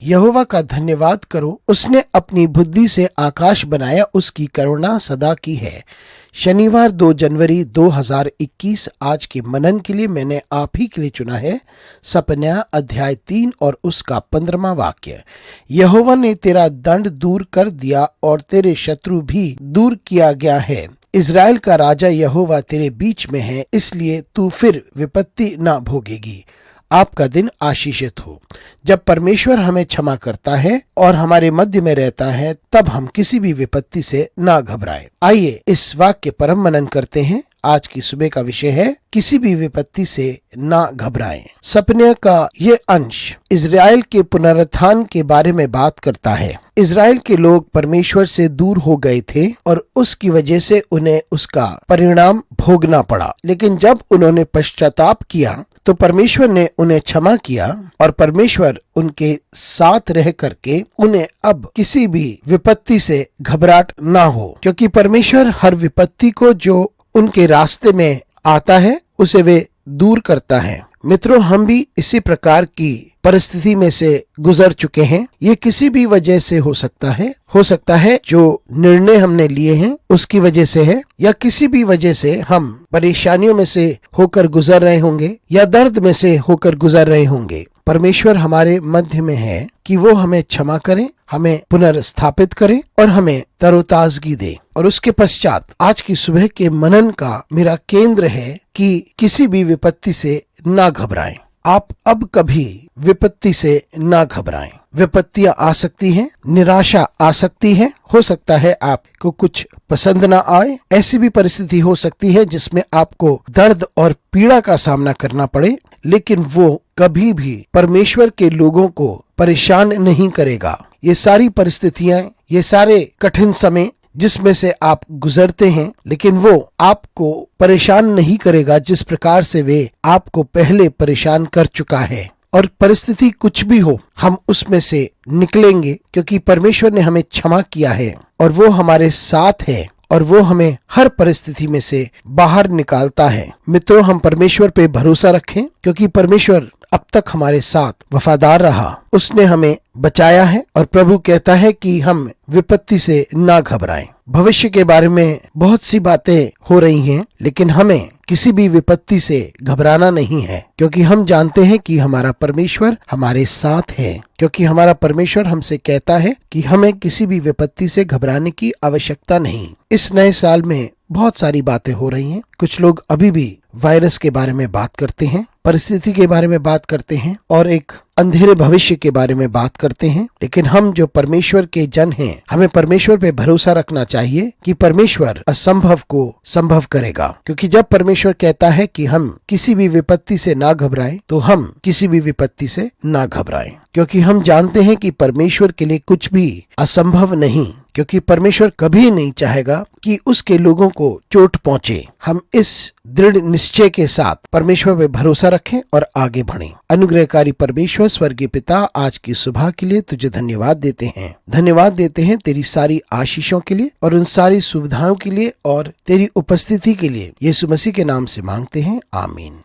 यहोवा का धन्यवाद करो, उसने अपनी बुद्धि से आकाश बनाया, उसकी करुणा सदा की है। शनिवार 2 जनवरी 2021 आज के मनन के लिए मैंने आप ही के लिए चुना है सपन्या अध्याय 3 और उसका 15वां वाक्य। यहोवा ने तेरा दंड दूर कर दिया और तेरे शत्रु भी दूर किया गया है। इज़राइल का राजा यहोवा तेरे बीच में है, इसलिए तू फिर विपत्ति न भोगेगी। आपका दिन आशीषित हो। जब परमेश्वर हमें क्षमा करता है और हमारे मध्य में रहता है, तब हम किसी भी विपत्ति से ना घबराएं। आइए इस वाक्य पर हम मनन करते हैं। आज की सुबह का विषय है किसी भी विपत्ति से ना घबराएं। सपने का ये अंश इज़राइल के पुनरुत्थान के बारे में बात करता है। इज़राइल के लोग परमेश्वर से दूर हो गए थे और उसकी वजह से उन्हें उसका परिणाम भोगना पड़ा। लेकिन जब उन्होंने पश्चाताप किया तो परमेश्वर ने उन्हें क्षमा किया और परमेश्वर उनके साथ रह करके उन्हें अब किसी भी विपत्ति से घबराहट ना हो, क्योंकि परमेश्वर हर विपत्ति को जो उनके रास्ते में आता है उसे वे दूर करता है। मित्रों, हम भी इसी प्रकार की परिस्थिति में से गुजर चुके हैं। ये किसी भी वजह से हो सकता है जो निर्णय हमने लिए हैं उसकी वजह से है, या किसी भी वजह से हम परेशानियों में से होकर गुजर रहे होंगे या दर्द में से होकर गुजर रहे होंगे। परमेश्वर हमारे मध्य में है कि वो हमें क्षमा करे, हमें पुनर्स्थापित करे और हमें तरोताजगी दे। और उसके पश्चात आज की सुबह के मनन का मेरा केंद्र है कि किसी भी विपत्ति से ना घबराएं। आप अब कभी विपत्ति से ना घबराएं। विपत्तियां आ सकती हैं, निराशा आ सकती है, हो सकता है आपको कुछ पसंद ना आए। ऐसी भी परिस्थिति हो सकती है जिसमें आपको दर्द और पीड़ा का सामना करना पड़े, लेकिन वो कभी भी परमेश्वर के लोगों को परेशान नहीं करेगा। ये सारी परिस्थितियां, ये सारे कठिन समय जिसमें से आप गुजरते हैं, लेकिन वो आपको परेशान नहीं करेगा जिस प्रकार से वे आपको पहले परेशान कर चुका है। और परिस्थिति कुछ भी हो, हम उसमें से निकलेंगे, क्योंकि परमेश्वर ने हमें क्षमा किया है और वो हमारे साथ है और वो हमें हर परिस्थिति में से बाहर निकालता है। मित्रों, हम परमेश्वर पे भरोसा रखें, क्योंकि परमेश्वर अब तक हमारे साथ वफादार रहा। उसने हमें बचाया है और प्रभु कहता है कि हम विपत्ति से ना घबराएं। भविष्य के बारे में बहुत सी बातें हो रही हैं, लेकिन हमें किसी भी विपत्ति से घबराना नहीं है, क्योंकि हम जानते हैं कि हमारा परमेश्वर हमारे साथ है। क्योंकि हमारा परमेश्वर हमसे कहता है कि हमें किसी भी विपत्ति से घबराने की आवश्यकता नहीं। इस नए साल में बहुत सारी बातें हो रही हैं। कुछ लोग अभी भी वायरस के बारे में बात करते हैं, परिस्थिति के बारे में बात करते हैं और एक अंधेरे भविष्य के बारे में बात करते हैं। लेकिन हम जो परमेश्वर के जन हैं, हमें परमेश्वर पे भरोसा रखना चाहिए कि परमेश्वर असंभव को संभव करेगा। क्योंकि जब परमेश्वर कहता है कि हम किसी भी विपत्ति से ना घबराएं, तो हम किसी भी विपत्ति से ना घबराएं, क्योंकि हम जानते हैं कि परमेश्वर के लिए कुछ भी असंभव नहीं। क्योंकि परमेश्वर कभी नहीं चाहेगा कि उसके लोगों को चोट पहुंचे। हम इस दृढ़ निश्चय के साथ परमेश्वर पे भरोसा रखें और आगे बढ़ें। अनुग्रहकारी परमेश्वर स्वर्गीय पिता, आज की सुबह के लिए तुझे धन्यवाद देते हैं तेरी सारी आशीषों के लिए और उन सारी सुविधाओं के लिए और तेरी उपस्थिति के लिए। यीशु मसीह के नाम से मांगते हैं, आमीन।